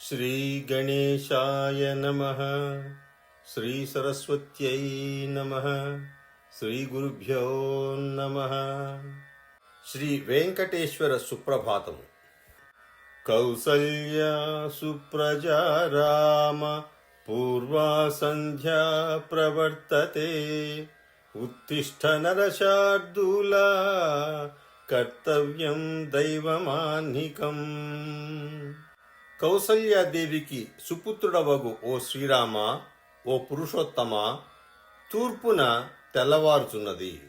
श्रीगणेशाय नमः। श्रीसरस्वत्यै नमः। श्रीगुरुभ्यो नमः। श्री वेंकटेश्वर सुप्रभातम्। कौसल्या सुप्रजा राम पूर्वा संध्या प्रवर्तते। उत्तिष्ठ नरशार्दूला कर्तव्यं दैवमान्निकम्। కౌసల్యాదేవికి సుపుత్రుడవగు ఓ శ్రీరామ, ఓ పురుషోత్తమ, తూర్పున తెల్లవారుచున్నది.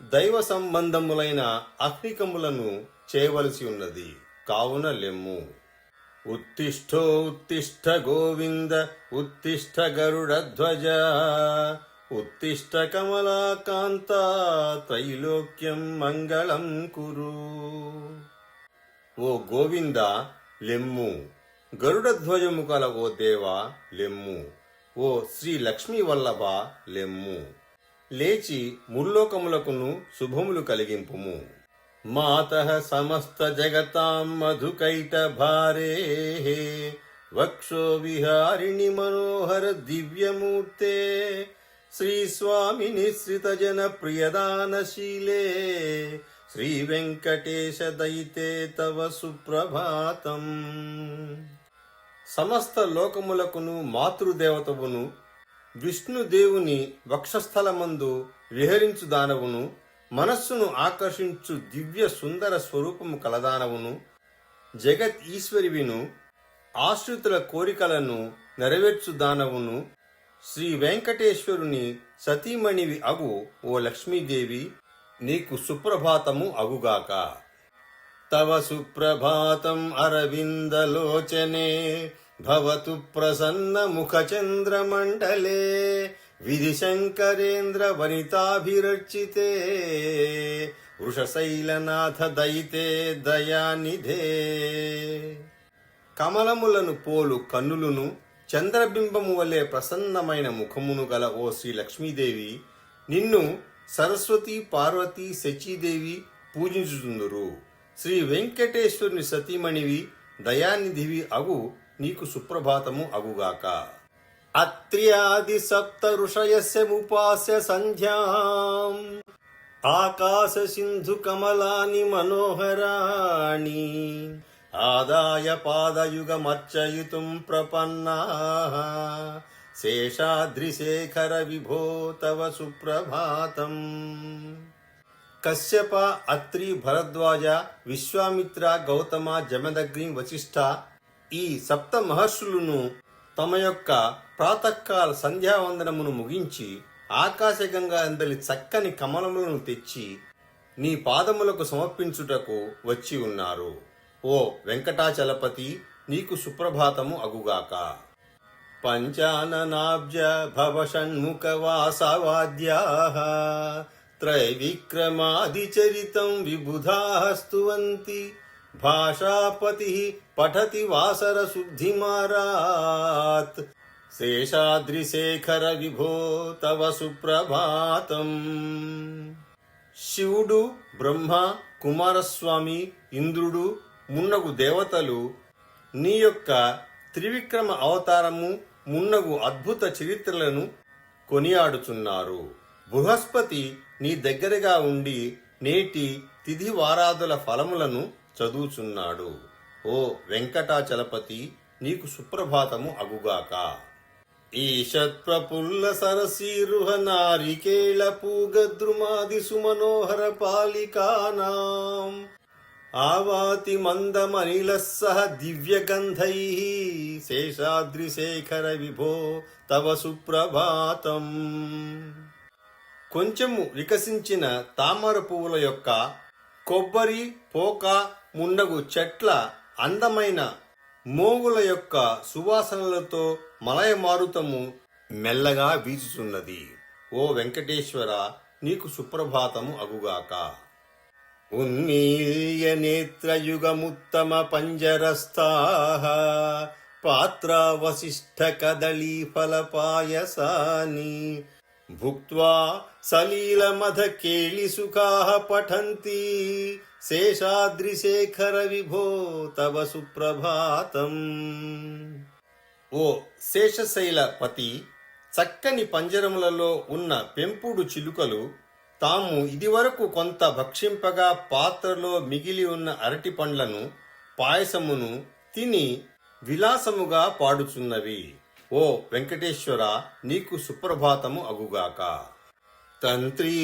దైవ సంబంధములైన అగ్నికములను చేయవలసి ఉన్నది. కావున లెమ్ము. ఉత్తిష్టో ఉత్తిష్ట గోవింద ఉత్తిష్ట గరుడధ్వజ ఉత్తిష్ట కమలాకాంత త్రైలోక్యం మంగళం కురు. ఓ గోవింద లెమ్ము. గరుడధ్వజము కల ఓ దేవా లెమ్ము. ఓ శ్రీ లక్ష్మీ వల్లభ లెమ్ము. లేచి ముల్లోకములకును శుభములు కలిగింపుము. మాతః సమస్త జగతాం మధుకైట భారే వక్షో విహారిణి మనోహర దివ్యమూర్తే శ్రీ స్వామి నిశ్రిత జన ప్రియదానశీలే శ్రీ వెంకటేశ దయితే తవ సుప్రభాతం. సమస్త లోకములకును మాతృదేవతవును, విష్ణుదేవుని వక్షస్థలమందు విహరించు దానవును, మనస్సును ఆకర్షించు దివ్య సుందర స్వరూపము కలదానవును, జగత్ ఈశ్వరివిను, ఆశ్రితుల కోరికలను నెరవేర్చు దానవును, శ్రీ వెంకటేశ్వరుని సతీమణివి అగు ఓ లక్ష్మీదేవి, నీకు సుప్రభాతము అగుగాక. తవ సుప్రభాతం అరవిందలోచనే భవతు ప్రసన్న ముఖ చంద్రమండలే విధిశంకరేంద్ర వనితాభిరర్చితే వృషశైలనాథ దయితే దయానిధే. కమలములను పోలు కన్నులను, చంద్రబింబము వలె ప్రసన్నమైన ముఖమును గల ఓ శ్రీ లక్ష్మీదేవి, నిన్ను సరస్వతి, పార్వతి, శచీదేవి పూజించుతుందురు. శ్రీ వెంకటేశ్వరుని సతీమణివి, దయానిధివి అగు నీకు సుప్రభాతము అగుగాక. అత్ర్యాది సప్త ఋషయస్య ఉపాస్య సంధ్యాం ఆకాశ సింధు కమలాని మనోహరాణి ఆదాయ పాదయుగమర్చయితుం ప్రపన్నాః శేషాద్రిశేఖర విభో తవ సుప్రభాతం. కశ్యప, అత్రి, భరద్వాజ, విశ్వామిత్ర, గౌతమ, జమదగ్ని, వశిష్ఠ ఈ సప్త మహర్షులను తమ యొక్క ప్రాతకాల సంధ్యావందనమును ముగించి ఆకాశగంగా అందలి చక్కని కమలములను తెచ్చి నీ పాదములకు సమర్పించుటకు వచ్చి ఉన్నారు. ఓ వెంకటాచలపతి, నీకు సుప్రభాతము అగుగాక. పంచాననాబ్జ భవ షణ్ముఖ వాసవాద్యాః త్రైవిక్రమాదిచరితం విబుధాః స్తువంతి భాషాపతిః పఠతి వాసర శుద్ధిమారాత్ శేషాద్రిశేఖర విభో తవ సుప్రభాతం. శివుడు, బ్రహ్మ, కుమారస్వామి, ఇంద్రుడు మున్నగు దేవతలు నీ యొక్క త్రివిక్రమ అవతారము మున్నగు అద్భుత చరిత్రలను కొనియాడుచున్నారు. బృహస్పతి నీ దగ్గరగా ఉండి నేటి తిథి వారాదుల ఫలములను చదువుచున్నాడు. ఓ వెంకటాచలపతి, నీకు సుప్రభాతము అగుగాక. ఈషత్ ప్రఫుల్ల సరసీరుహ నారికేళ పూగద్రుమాది సుమనోహర పాలికానాం ఆవాతి మందమనిలస్సహ దివ్యగంధైః శేషాద్రిశేఖర విభో తవ సుప్రభాతం. కొంచెము వికసించిన తామర పువ్వుల యొక్క, కొబ్బరి, పోక మున్నగు చెట్ల అందమైన మోగుల యొక్క సువాసనలతో మలయమారుతము మెల్లగా వీచుచున్నది. ఓ వెంకటేశ్వర, నీకు సుప్రభాతము అగుగాక. ఉన్మీల్య నేత్రయుగముత్తమ పంజరస్థాః పాత్రా వశిష్ఠ కదళీ ఫల పాయసాని భుక్త్వా సలీలమధ కేళి సుఖాః పఠంతి శేషాద్రిశేఖర విభో తవ సుప్రభాతం. ఓ శేషశైలపతి, చక్కని పంజరములలో ఉన్న పెంపుడు చిలుకలు తాము ఇదివరకు కొంత భక్షింపగా పాత్రలో మిగిలి ఉన్న అరటి పండ్లను పాయసమును తిని విలాసముగా పాడుచున్నవి. ఓ వెంకటేశ్వర, నీకు సుప్రభాతము అగుగాక. తంత్రీ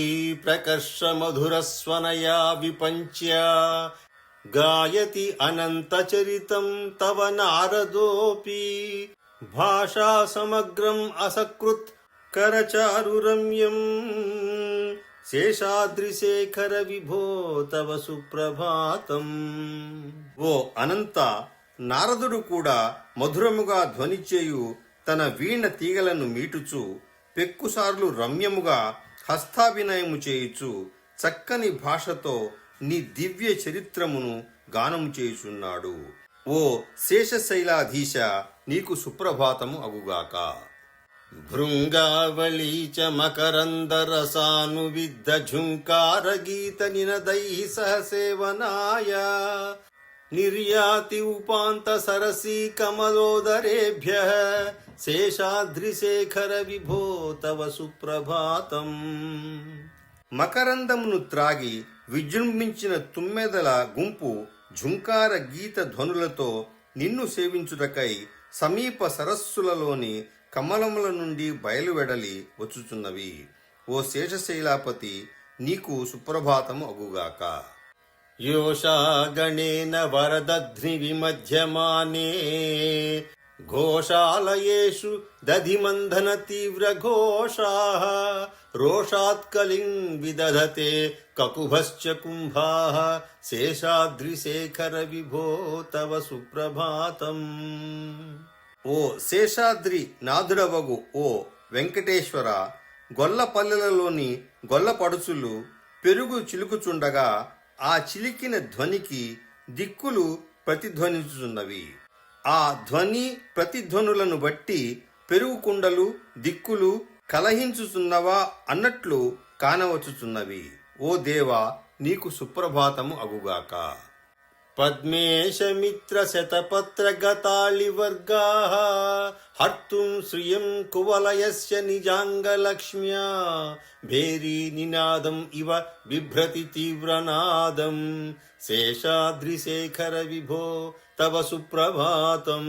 ప్రకర్ష మధురస్వనయా విపంచ్య గాయతి అనంతచరితం తవ నారదోపి భాషా సమగ్రం అసకృత్ కరచారురమ్యం శేషాద్రిశేఖర విభో తవ సుప్రభాతం. ఓ అనంత, నారదుడు కూడా మధురముగా ధ్వనిచేయు తన వీణ తీగలను మీటుచు పెక్కుసార్లు రమ్యముగా హస్తాభినయము చేయుచు చక్కని భాషతో నీ దివ్య చరిత్రమును గానము చేయుచున్నాడు. ఓ శేషశైలాధీశ, నీకు సుప్రభాతము అగుగాక. భృంగావళీ చ మకరందరసానువిద్ధ ఝుంకార గీత నినదై సహసేవనాయ నిర్యాతి ఉపాంత సరసీ కమలోదరేభ్య శేషాద్రిశేఖర విభో తవ సుప్రభాతం. మకరందమును త్రాగి విజృంభించిన తుమ్మెదల గుంపు ఝుంకార గీత ధ్వనులతో నిన్ను సేవించుటకై సమీప సరస్సులలోని కమలముల నుండి బయలువెడలి వచ్చుచున్నవి. ఓ శేషశైలాపతి, నీకు సుప్రభాతము అగుగాక. యోషా గణేన వరదధ్ని విమధ్యమానే ఘోషాలయేషు దధిమంధన తీవ్ర ఘోషాః రోషాత్కలిం విదధతే కకుభశ్చ కుంభాః శేషాద్రిశేఖర విభో తవ సుప్రభాతం. ఓ శేషాద్రి నాథుడవగు ఓ వెంకటేశ్వర, గొల్లపల్లెలలోని గొల్లపడుచులు పెరుగు చిలుకుచుండగా ఆ చిలికిన ధ్వనికి దిక్కులు ప్రతిధ్వనించుచున్నవి. ఆ ధ్వని ప్రతిధ్వనులను బట్టి పెరుగు కుండలు దిక్కులు కలహించుచున్నవా అన్నట్లు కానవచ్చుచున్నవి. ఓ దేవా, నీకు సుప్రభాతము అగుగాక. పద్మేశమిత్ర శతపత్ర గతాళివర్గాః హర్తుం శ్రియం కువలయస్య నిజాంగలక్ష్మ్యా భేరీ నినాదం ఇవ బిభ్రతి తీవ్రనాదం శేషాద్రిశేఖర విభో తవ సుప్రభాతం.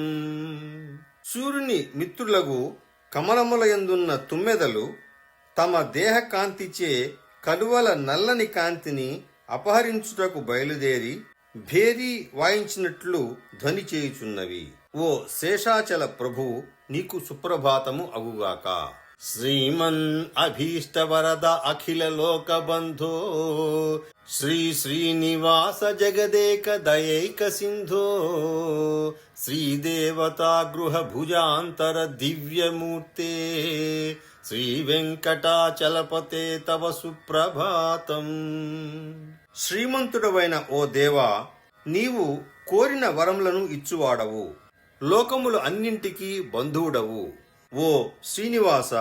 సూర్యుని మిత్రులకు కమలములయందున్న తుమ్మెదలు తమ దేహ కాంతిచే కలువల నల్లని కాంతిని అపహరించుటకు బయలుదేరి భేరీ వాయించినట్లు ధ్వని చేయుచున్నవి. ఓ శేషాచల ప్రభు, నీకు సుప్రభాతము అగుగాక. శ్రీమన్ అభీష్ట వరద అఖిల లోక బంధో శ్రీ శ్రీనివాస జగదేక దయైక సింధో శ్రీదేవతా గృహ భుజాంతర దివ్యమూర్తే శ్రీ వెంకటాచలపతే తవ సుప్రభాతం. శ్రీమంతుడవైన ఓ దేవా, నీవు కోరిన వరములను ఇచ్చువాడవు, లోకములు అన్నింటికీ బంధువుడవు. ఓ శ్రీనివాస,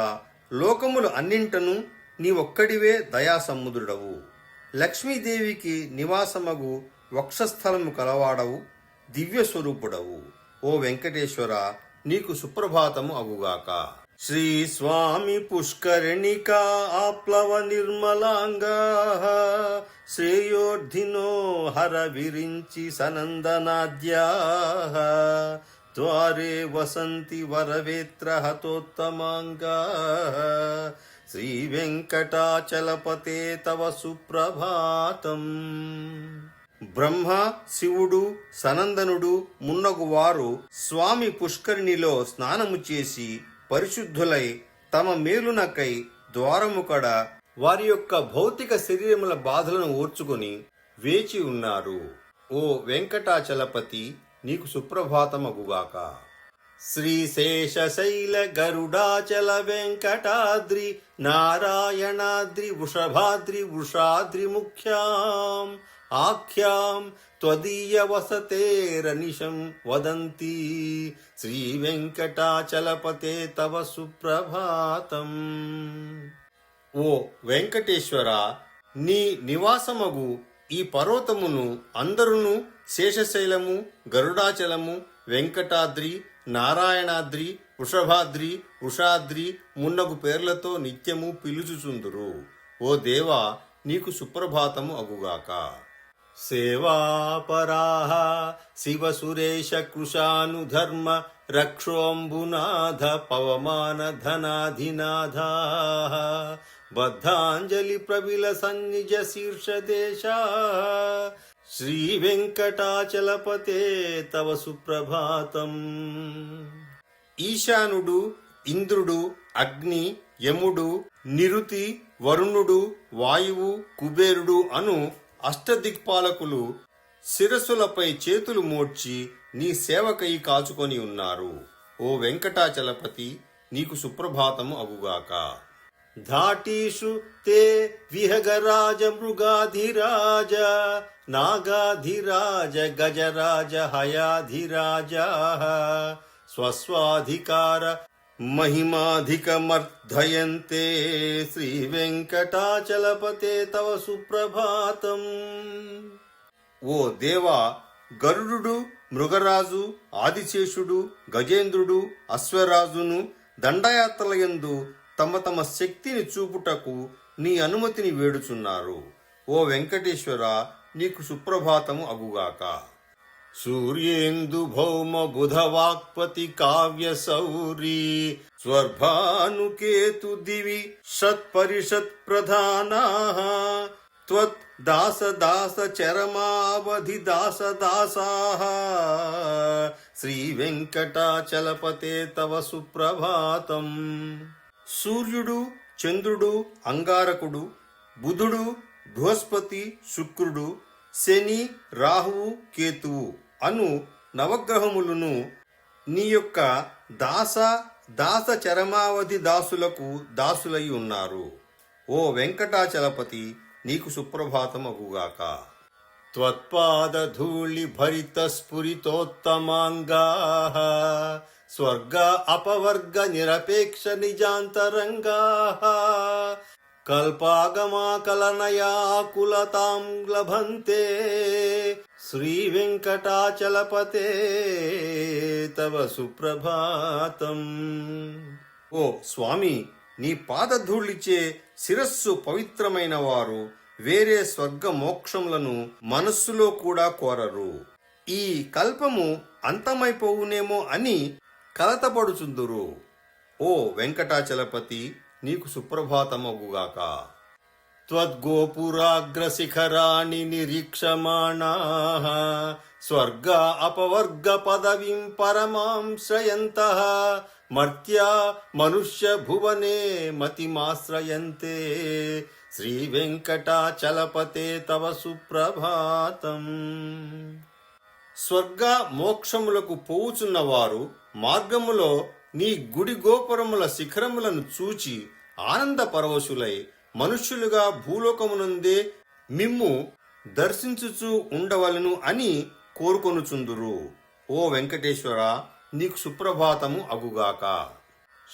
లోకములు అన్నింటను నీవొక్కడివే దయాసముద్రుడవు. లక్ష్మీదేవికి నివాసమగు వక్షస్థలము కలవాడవు, దివ్యస్వరూపుడవు. ఓ వెంకటేశ్వర, నీకు సుప్రభాతము అగుగాక. శ్రీ స్వామి పుష్కరిణికా ఆప్లవ నిర్మలాంగాః శ్రేయోర్ధినో హర విరించి సనందనాద్యాః ద్వారే వసంతి వరవేత్ర హతోత్తమాంగాః శ్రీ వెంకటాచలపతే తవ సుప్రభాతం. బ్రహ్మ, శివుడు, సనందనుడు మున్నగువారు స్వామి పుష్కరిణిలో స్నానము చేసి పరిశుద్ధులై తమ మేలునకై ద్వారముకడ వారి యొక్క భౌతిక శరీరముల బాధలను ఓర్చుకొని వేచి ఉన్నారు. ఓ వెంకటాచలపతి, నీకు సుప్రభాతమగుగాక. శ్రీశేషశైల గరుడాచల వెంకటాద్రి నారాయణాద్రి వృషభాద్రి వృషాద్రి ముఖ్యాం ఆఖ్యాం త్వదీయ వసతేరనిశం వదంతి శ్రీ వెంకటాచలపతే తవ సుప్రభాతం. ఓ వెంకటేశ్వర, నీ నివాసమగు ఈ పర్వతమును అందరును శేషశైలము, గరుడాచలము, వెంకటాద్రి, నారాయణాద్రి, వృషభాద్రి, ఉషాద్రి మున్నగు పేర్లతో నిత్యము పిలుచుచుందురు. ఓ దేవా, నీకు సుప్రభాతము అగుగాక. సేవాపరాః శివ సురేశ కృశానుధర్మ రక్షోంబునాథ పవమాన ధనాధినాథాః బద్ధాంజలి ప్రబిల సన్నిజ శీర్షదేశ శ్రీ వెంకటాచలపతే తవ సుప్రభాతం. ఈశానుడు, ఇంద్రుడు, అగ్ని, యముడు, నిరుతి, వరుణుడు, వాయువు, కుబేరుడు అను అష్టదిక్పాలకులు శిరస్సులపై చేతులు మోడ్చి నీ సేవకై కాచుకొని ఉన్నారు. ఓ వెంకటాచలపతి, నీకు సుప్రభాతము అగుగాక. ధాటీషు తే విహగరాజ మృగాధిరాజ నాగాధిరాజ గజరాజ హయాధిరాజ స్వస్వాధికార మహిమాధికమర్ధయంతే శ్రీ వెంకటాచలపతే తవ సుప్రభాతం. ఓ దేవా, గరుడు, మృగరాజు, ఆదిశేషుడు, గజేంద్రుడు, అశ్వరాజును దండయాత్రలయందు తమ తమ శక్తిని చూపుటకు నీ అనుమతిని వేడుచున్నారు. ఓ వెంకటేశ్వర, నీకు సుప్రభాతము అగుగాక. సూర్యేందు భౌమ బుధవాక్పతి కావ్య సౌరీ స్వర్భానుకేతు దివి షత్పరిషత్ ప్రధానాః త్వత్ దాస దాస చరమావధి దాస దాసాః శ్రీ వెంకటాచలపతే తవ సుప్రభాతం. సూర్యుడు, చంద్రుడు, అంగారకుడు, బుధుడు, బృహస్పతి, శుక్రుడు, శని, రాహువు, కేతువు అను నవగ్రహములను నీ యొక్క దాస చరమావధి దాసులకు దాసులై ఉన్నారు. ఓ వెంకటాచలపతి, నీకు సుప్రభాతమగుగాక. త్వత్పాదధూళి భరిత స్ఫురితోత్తమాంగాః స్వర్గ అపవర్గ నిరపేక్ష నిజాంతరంగాః కల్పాగమాకలనయాకులతాం లభంతే శ్రీ వెంకటాచలపతే తవ సుప్రభాతం. ఓ స్వామి, నీ పాదధూళిచే శిరస్సు పవిత్రమైన వారు వేరే స్వర్గ మోక్షములను మనస్సులో కూడా కోరరు. ఈ కల్పము అంతమైపోవునేమో అని కలతపడుచుందురు. ఓ వెంకటాచలపతి, నీకు సుప్రభాతమగుగాక. త్వద్గోపురాగ్రశిఖరాణి నిరీక్షమాణాః స్వర్గ అపవర్గ పదవిం పరమాం శ్రయంతః మర్త్యా మనుష్య భువనే మతిమాశ్రయంతే శ్రీ వెంకటాచలపతే తవ సుప్రభాతం. స్వర్గ మోక్షములకు పోవుచున్నవారు మార్గములో నీ గుడి గోపురముల శిఖరములను చూచి ఆనంద పరవశులై మనుష్యులుగా భూలోకమునందే మిమ్ము దర్శించుచూ ఉండవలను అని కోరుకొనుచుందురు. ఓ వెంకటేశ్వర, నీకు సుప్రభాతము అగుగాక.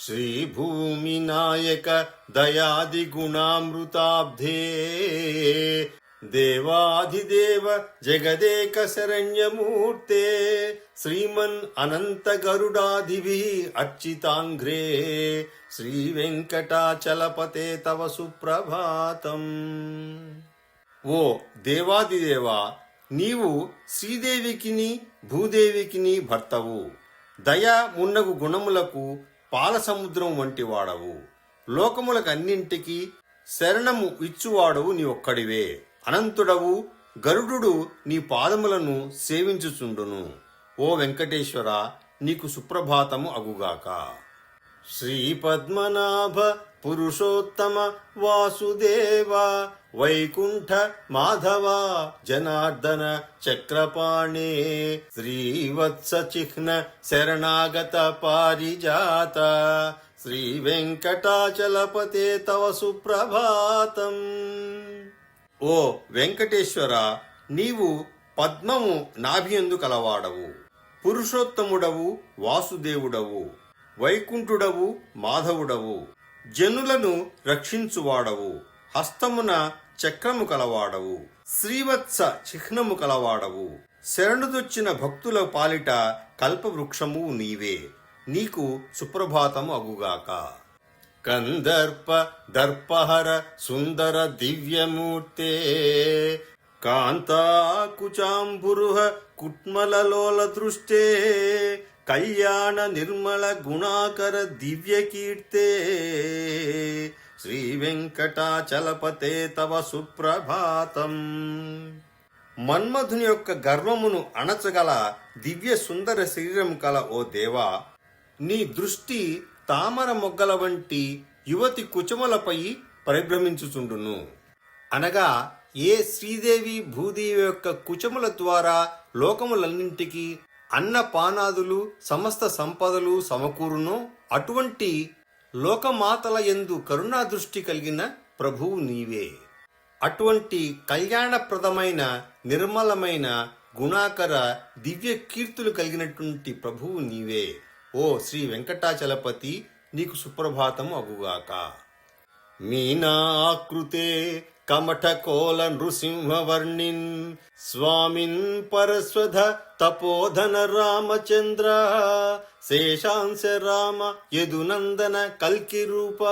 శ్రీ భూమి నాయక దయాది గుణామృతాబ్ధే దేవాధిదేవ జగదేక శరణ్యమూర్తే శ్రీమన్ అనంత గరుడాధిభిః అర్చితాంఘ్రే శ్రీ వెంకటాచలపతే తవ సుప్రభాతం. ఓ దేవాదిదేవా, నీవు శ్రీదేవికిని భూదేవికిని భర్తవు. దయ మున్నగు గుణములకు పాలసముద్రం వంటి వాడవు. లోకములకన్నింటికీ శరణము ఇచ్చువాడవు నీ ఒక్కడివే. అనంతుడవు. గరుడు నీ పాదములను సేవించుచుండును. ఓ వెంకటేశ్వర, నీకు సుప్రభాతము అగుగాక. శ్రీ పద్మనాభ పురుషోత్తమ వాసుదేవ వైకుంఠ మాధవ జనార్దన చక్రపాణే శ్రీవత్స చిహ్న శరణాగత పారిజాత శ్రీ వెంకటాచలపతే తవ సుప్రభాతం. ఓ వెంకటేశ్వర, నీవు పద్మము నాభియందు కలవాడవు. పురుషోత్తముడవు, వాసుదేవుడవు, వైకుంఠుడవు, మాధవుడవు, జనులను రక్షించువాడవు, హస్తమున చక్రము కలవాడవు, శ్రీవత్స చిహ్నము కలవాడవు, శరణుదొచ్చిన భక్తుల పాలిట కల్పవృక్షము నీవే, నీకు సుప్రభాతము అగుగాక. కందర్ప దర్పహర సుందర దివ్యమూర్తే కాంతాకుచాంబురుహ కుట్మలలోల దృష్టే కళ్యాణ నిర్మల గుణాకర దివ్యకీర్తే శ్రీ వెంకటాచలపతే తవ సుప్రభాతం. మన్మధుని యొక్క గర్వమును అణచగల దివ్య సుందర శరీరం కల ఓ దేవా, నీ దృష్టి తామర మొగ్గల వంటి యువతి కుచములపై పరిభ్రమించుచుండును. అనగా ఏ శ్రీదేవి భూదేవి యొక్క కుచముల ద్వారా లోకములన్నింటికి అన్నపానాదులు సమస్త సంపదలు సమకూరునో అటువంటి లోకమాతల యందు కరుణా దృష్టి కలిగిన ప్రభువు నీవే. అటువంటి కళ్యాణప్రదమైన నిర్మలమైన గుణాకర దివ్య కీర్తులు కలిగినటువంటి ప్రభువు నీవే. ఓ శ్రీ వెంకటాచలపతి, నీకు సుప్రభాతము అగుగాక. మీనాకృతే కమఠకోల నృసింహవర్ణిన్ స్వామిన్ పరస్వధ తపోధన రామచంద్ర శేషాంశ రామ యదునందన కల్కి రూప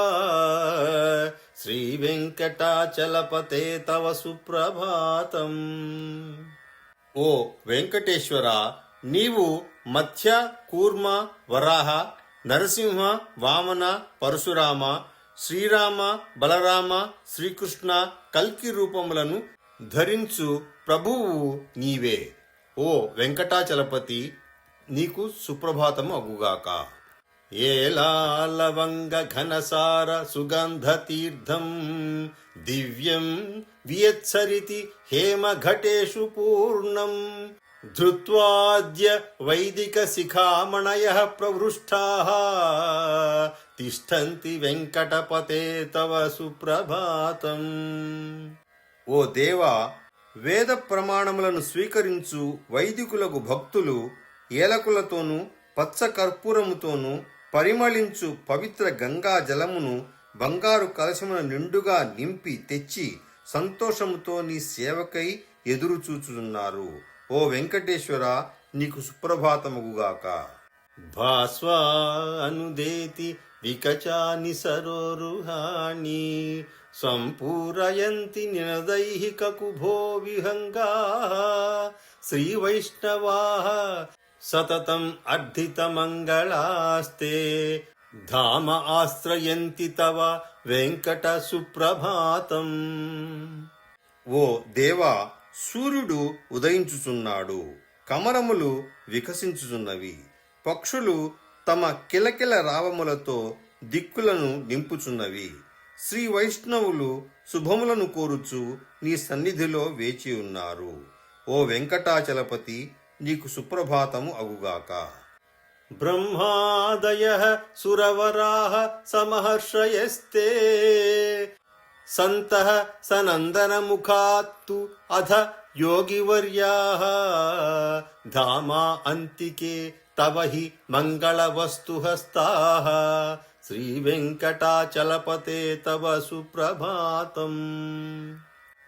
శ్రీ వెంకటాచలపతే తవ సుప్రభాతం. ఓ వెంకటేశ్వర, నీవు మత్స్య కూర్మ వరాహ నరసింహ వామన పరశురామ శ్రీరామ బలరామ శ్రీకృష్ణ కల్కి రూపములను ధరించు ప్రభువు నీవే. ఓ వెంకటాచలపతి, నీకు సుప్రభాతము అగుగాక. ఏలాలవంగ ఘనసార సుగంధ తీర్థం దివ్యం వియత్సరితి హేమ ఘటేషు పూర్ణం ధృత్వాద్య వైదిక శిఖామణయః ప్రవృష్టాః తిష్టంతి వెంకటపతే తవ సుప్రభాతం. ఓ దేవా, వేద ప్రమాణములను స్వీకరించు వైదికులకు భక్తులు ఏలకులతోనూ పచ్చ కర్పూరముతోనూ పరిమళించు పవిత్ర గంగా జలమును బంగారు కలశమున నిండుగా నింపి తెచ్చి సంతోషముతో నీ సేవకై ఎదురుచూచున్నారు. ఓ వెంకటేశ్వర, నీకు సుప్రభాతముగాక. భాస్వా అనుదేతి వికచాని సరోరుహాని సంపూరయంతి నినదైహిక కుభో విహంగా శ్రీ వైష్ణవాః సతతం అర్ధిత మంగళాస్తే ధామ ఆశ్రయంతి తవ వెంకట సుప్రభాతం. ఓ దేవా, సూర్యుడు ఉదయించుచున్నాడు, కమలములు వికసించుచున్నవి, పక్షులు తమ కిలకిల రావములతో దిక్కులను నింపుచున్నవి. శ్రీ వైష్ణవులు శుభములను కోరుచు నీ సన్నిధిలో వేచి ఉన్నారు. ఓ వెంకటాచలపతి, నీకు సుప్రభాతము అగుగాక. బ్రహ్మాదయః సురవరాః సమహర్షయస్తే సంతః సనందనముఖాత్తు అధ యోగివర్యాః ధామా అంతికే తవ హి మంగళవస్తుహస్తాః శ్రీ వెంకటాచలపతే తవ సుప్రభాతం.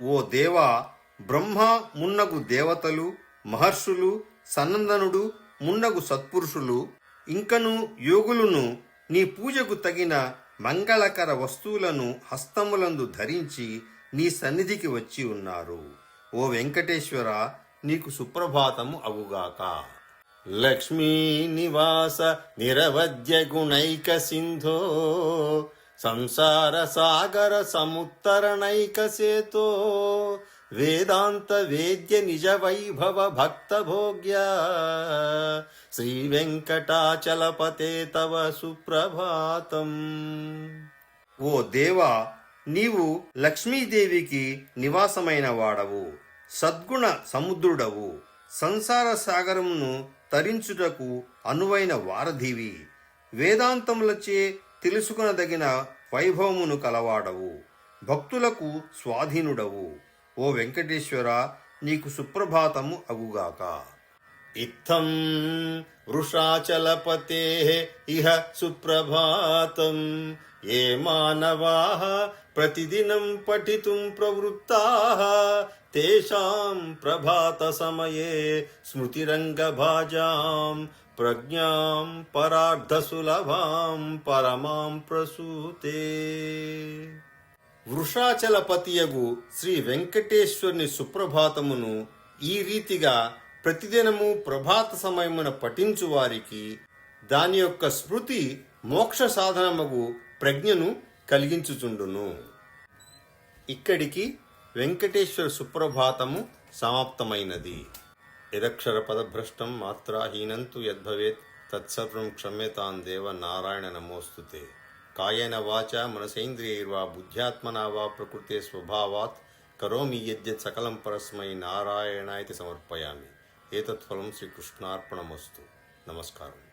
ఓ దేవా, బ్రహ్మ మున్నగు దేవతలు, మహర్షులు, సనందనుడు మున్నగు సత్పురుషులు ఇంకను యోగులును నీ పూజకు తగిన మంగళకర వస్తువులను హస్తములందు ధరించి నీ సన్నిధికి వచ్చి ఉన్నారు. ఓ వెంకటేశ్వర, నీకు సుప్రభాతము అగుగాక. లక్ష్మీ నివాస నిరవధ్య గుణైక సింధో సంసార సాగర సముత్తరణైక సేతో వేదాంత వేద్య నిజ వైభవ భక్త భోగ్య శ్రీ వెంకటాచలపతే తవ సుప్రభాతం. ఓ దేవా, నీవు లక్ష్మీదేవికి నివాసమైన వాడవు, సద్గుణ సముద్రుడవు, సంసార సాగరమును తరించుటకు అనువైన వారధివి, వేదాంతములచే తెలుసుకొనదగిన వైభవమును కలవాడవు, భక్తులకు స్వాధీనుడవు. ఓ వెంకటేశ్వర, నీకు సుప్రభాతము అగుగాక. ఇత్థం వృషాచలపతే ఇహ సుప్రభాతం ఏ మానవాః ప్రతిదినం పఠితుం ప్రవృత్తాః తేషాం ప్రభాత సమయే స్మృతిరంగభాజాం ప్రజ్ఞాం పరార్ధసులభాం పరమాం ప్రసూతే. వృషాచలపతియగు శ్రీ వెంకటేశ్వరుని సుప్రభాతమును ఈ రీతిగా ప్రతిదినము ప్రభాత సమయమున పఠించు వారికి దాని యొక్క స్మృతి మోక్ష సాధనమగు ప్రజ్ఞను కలిగించుచుండును. ఇక్కడికి వెంకటేశ్వర సుప్రభాతము సమాప్తమైనది. యదక్షర పదభ్రష్టం మాత్రాహీనంతు యద్భవేత్ తత్సర్వం క్షమ్యతాం దేవ నారాయణ నమోస్తుతే. కాయేన వాచా మనసేంద్రియైర్వా బుద్ధ్యాత్మనా వా ప్రకృతే స్వభావాత్ కరోమి యద్యత్ సకలం పరస్మై నారాయణాయ సమర్పయామి. ఏతత్ఫలం శ్రీకృష్ణార్పణమస్తు. నమస్కారం.